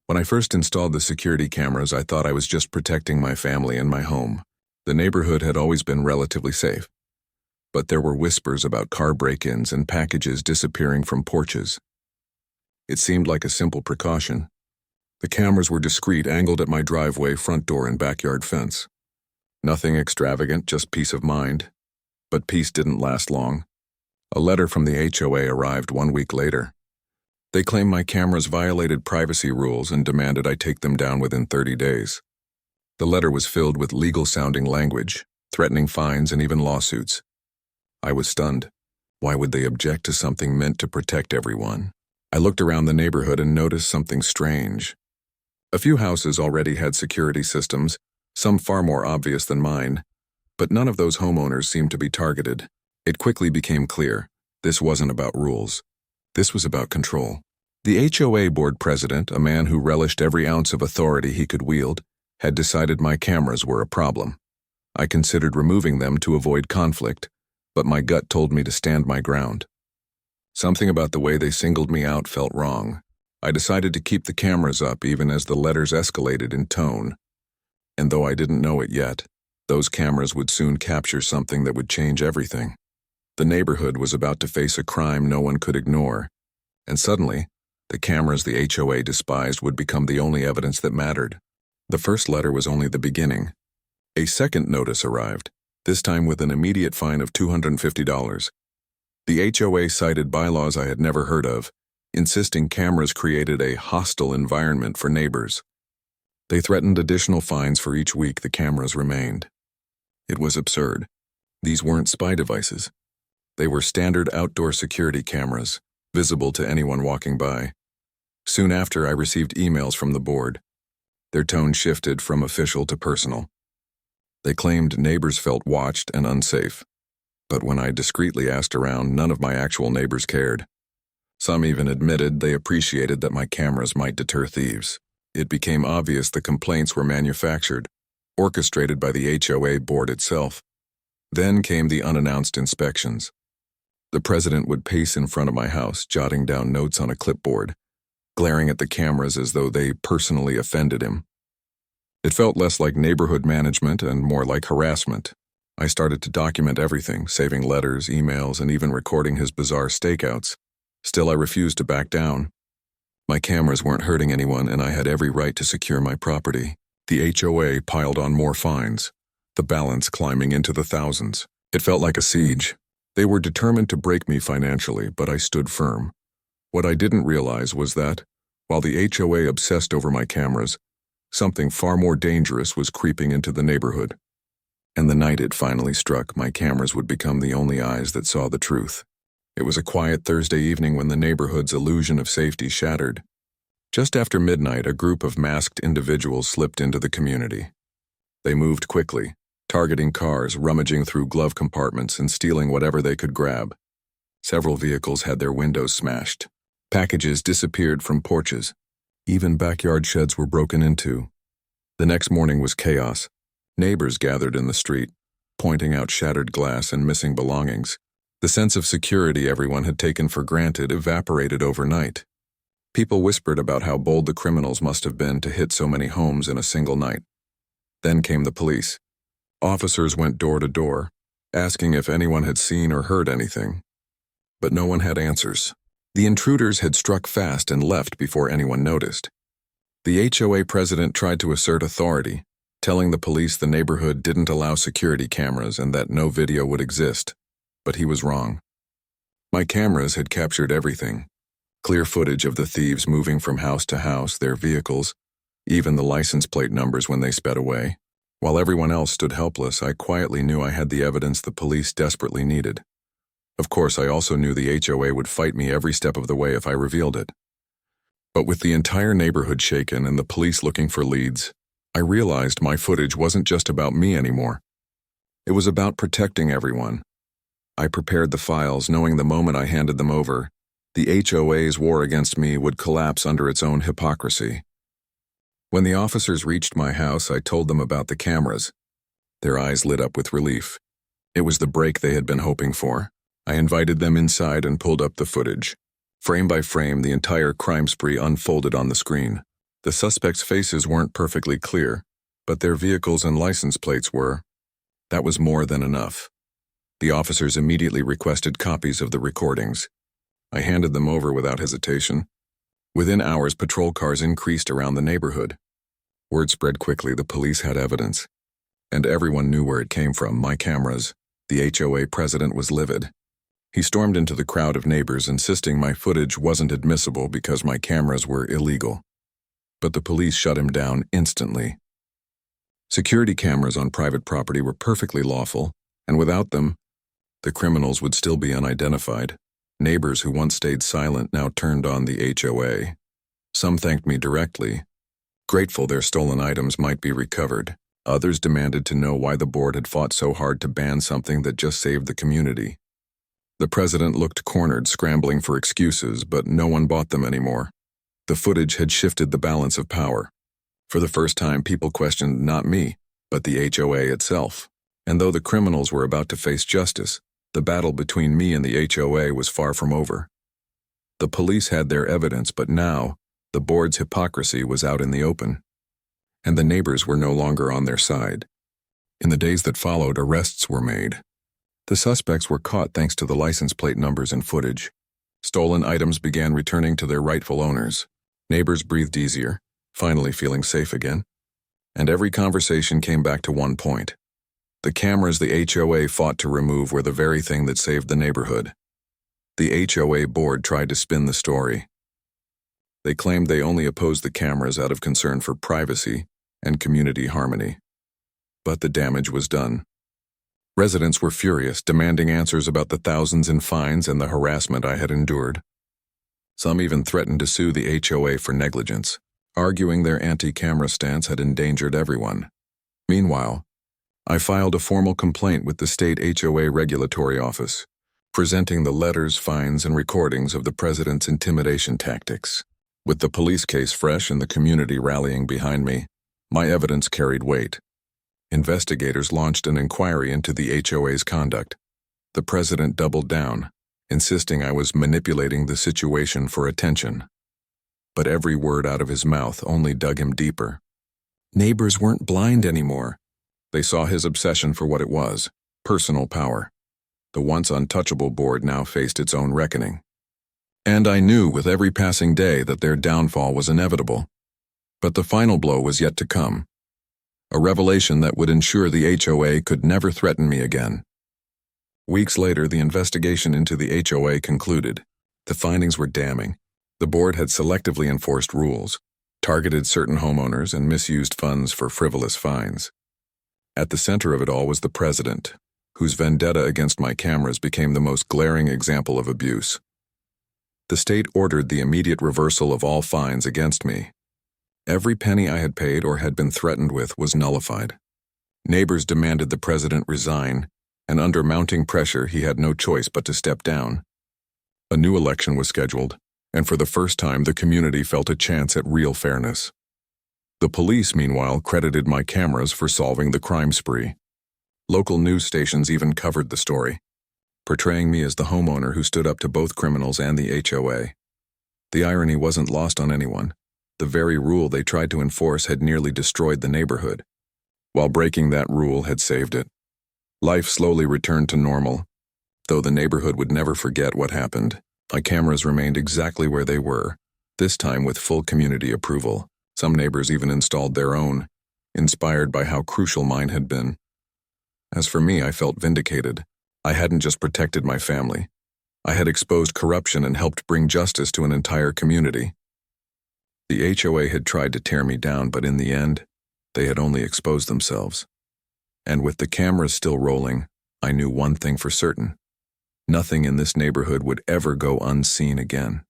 When I first installed the security cameras, I thought I was just protecting my family and my home. The neighborhood had always been relatively safe. But there were whispers about car break-ins and packages disappearing from porches. It seemed like a simple precaution. The cameras were discreet, angled at my driveway, front door, and backyard fence. Nothing extravagant, just peace of mind. But peace didn't last long. A letter from the HOA arrived 1 week later. They claimed my cameras violated privacy rules and demanded I take them down within 30 days. The letter was filled with legal-sounding language, threatening fines and even lawsuits. I was stunned. Why would they object to something meant to protect everyone? I looked around the neighborhood and noticed something strange. A few houses already had security systems, some far more obvious than mine, but none of those homeowners seemed to be targeted. It quickly became clear, this wasn't about rules. This was about control. The HOA board president, a man who relished every ounce of authority he could wield, had decided my cameras were a problem. I considered removing them to avoid conflict, but my gut told me to stand my ground. Something about the way they singled me out felt wrong. I decided to keep the cameras up even as the letters escalated in tone. And though I didn't know it yet, those cameras would soon capture something that would change everything. The neighborhood was about to face a crime no one could ignore, and suddenly, the cameras the HOA despised would become the only evidence that mattered. The first letter was only the beginning. A second notice arrived, this time with an immediate fine of $250. The HOA cited bylaws I had never heard of, insisting cameras created a hostile environment for neighbors. They threatened additional fines for each week the cameras remained. It was absurd. These weren't spy devices. They were standard outdoor security cameras, visible to anyone walking by. Soon after, I received emails from the board. Their tone shifted from official to personal. They claimed neighbors felt watched and unsafe. But when I discreetly asked around, none of my actual neighbors cared. Some even admitted they appreciated that my cameras might deter thieves. It became obvious the complaints were manufactured, orchestrated by the HOA board itself. Then came the unannounced inspections. The president would pace in front of my house, jotting down notes on a clipboard, glaring at the cameras as though they personally offended him. It felt less like neighborhood management and more like harassment. I started to document everything, saving letters, emails, and even recording his bizarre stakeouts. Still, I refused to back down. My cameras weren't hurting anyone, and I had every right to secure my property. The HOA piled on more fines, the balance climbing into the thousands. It felt like a siege. They were determined to break me financially, but I stood firm. What I didn't realize was that, while the HOA obsessed over my cameras, something far more dangerous was creeping into the neighborhood. And the night it finally struck, my cameras would become the only eyes that saw the truth. It was a quiet Thursday evening when the neighborhood's illusion of safety shattered. Just after midnight, a group of masked individuals slipped into the community. They moved quickly, targeting cars, rummaging through glove compartments, and stealing whatever they could grab. Several vehicles had their windows smashed. Packages disappeared from porches. Even backyard sheds were broken into. The next morning was chaos. Neighbors gathered in the street, pointing out shattered glass and missing belongings. The sense of security everyone had taken for granted evaporated overnight. People whispered about how bold the criminals must have been to hit so many homes in a single night. Then came the police. Officers went door to door, asking if anyone had seen or heard anything. But no one had answers. The intruders had struck fast and left before anyone noticed. The HOA president tried to assert authority, telling the police the neighborhood didn't allow security cameras and that no video would exist. But he was wrong. My cameras had captured everything. Clear footage of the thieves moving from house to house, their vehicles, even the license plate numbers when they sped away. While everyone else stood helpless, I quietly knew I had the evidence the police desperately needed. Of course, I also knew the HOA would fight me every step of the way if I revealed it. But with the entire neighborhood shaken and the police looking for leads, I realized my footage wasn't just about me anymore. It was about protecting everyone. I prepared the files, knowing the moment I handed them over, the HOA's war against me would collapse under its own hypocrisy. When the officers reached my house, I told them about the cameras. Their eyes lit up with relief. It was the break they had been hoping for. I invited them inside and pulled up the footage. Frame by frame, the entire crime spree unfolded on the screen. The suspects' faces weren't perfectly clear, but their vehicles and license plates were. That was more than enough. The officers immediately requested copies of the recordings. I handed them over without hesitation. Within hours, patrol cars increased around the neighborhood. Word spread quickly the police had evidence. And everyone knew where it came from, my cameras. The HOA president was livid. He stormed into the crowd of neighbors, insisting my footage wasn't admissible because my cameras were illegal. But the police shut him down instantly. Security cameras on private property were perfectly lawful, and without them, the criminals would still be unidentified. Neighbors who once stayed silent now turned on the HOA. Some thanked me directly, grateful their stolen items might be recovered. Others demanded to know why the board had fought so hard to ban something that just saved the community. The president looked cornered, scrambling for excuses, but no one bought them anymore. The footage had shifted the balance of power. For the first time, people questioned not me, but the HOA itself. And though the criminals were about to face justice, the battle between me and the HOA was far from over. The police had their evidence, but now, the board's hypocrisy was out in the open. And the neighbors were no longer on their side. In the days that followed, arrests were made. The suspects were caught thanks to the license plate numbers and footage. Stolen items began returning to their rightful owners. Neighbors breathed easier, finally feeling safe again. And every conversation came back to one point. The cameras the HOA fought to remove were the very thing that saved the neighborhood. The HOA board tried to spin the story. They claimed they only opposed the cameras out of concern for privacy and community harmony. But the damage was done. Residents were furious, demanding answers about the thousands in fines and the harassment I had endured. Some even threatened to sue the HOA for negligence, arguing their anti-camera stance had endangered everyone. Meanwhile, I filed a formal complaint with the state HOA regulatory office, presenting the letters, fines, and recordings of the president's intimidation tactics. With the police case fresh and the community rallying behind me, my evidence carried weight. Investigators launched an inquiry into the HOA's conduct. The president doubled down, insisting I was manipulating the situation for attention. But every word out of his mouth only dug him deeper. Neighbors weren't blind anymore. They saw his obsession for what it was, personal power. The once untouchable board now faced its own reckoning. And I knew with every passing day that their downfall was inevitable. But the final blow was yet to come. A revelation that would ensure the HOA could never threaten me again. Weeks later, the investigation into the HOA concluded. The findings were damning. The board had selectively enforced rules, targeted certain homeowners, and misused funds for frivolous fines. At the center of it all was the president, whose vendetta against my cameras became the most glaring example of abuse. The state ordered the immediate reversal of all fines against me. Every penny I had paid or had been threatened with was nullified. Neighbors demanded the president resign, and under mounting pressure he had no choice but to step down. A new election was scheduled, and for the first time the community felt a chance at real fairness. The police, meanwhile, credited my cameras for solving the crime spree. Local news stations even covered the story, portraying me as the homeowner who stood up to both criminals and the HOA. The irony wasn't lost on anyone. The very rule they tried to enforce had nearly destroyed the neighborhood, while breaking that rule had saved it. Life slowly returned to normal. Though the neighborhood would never forget what happened, my cameras remained exactly where they were, this time with full community approval. Some neighbors even installed their own, inspired by how crucial mine had been. As for me, I felt vindicated. I hadn't just protected my family. I had exposed corruption and helped bring justice to an entire community. The HOA had tried to tear me down, but in the end, they had only exposed themselves. And with the cameras still rolling, I knew one thing for certain. Nothing in this neighborhood would ever go unseen again.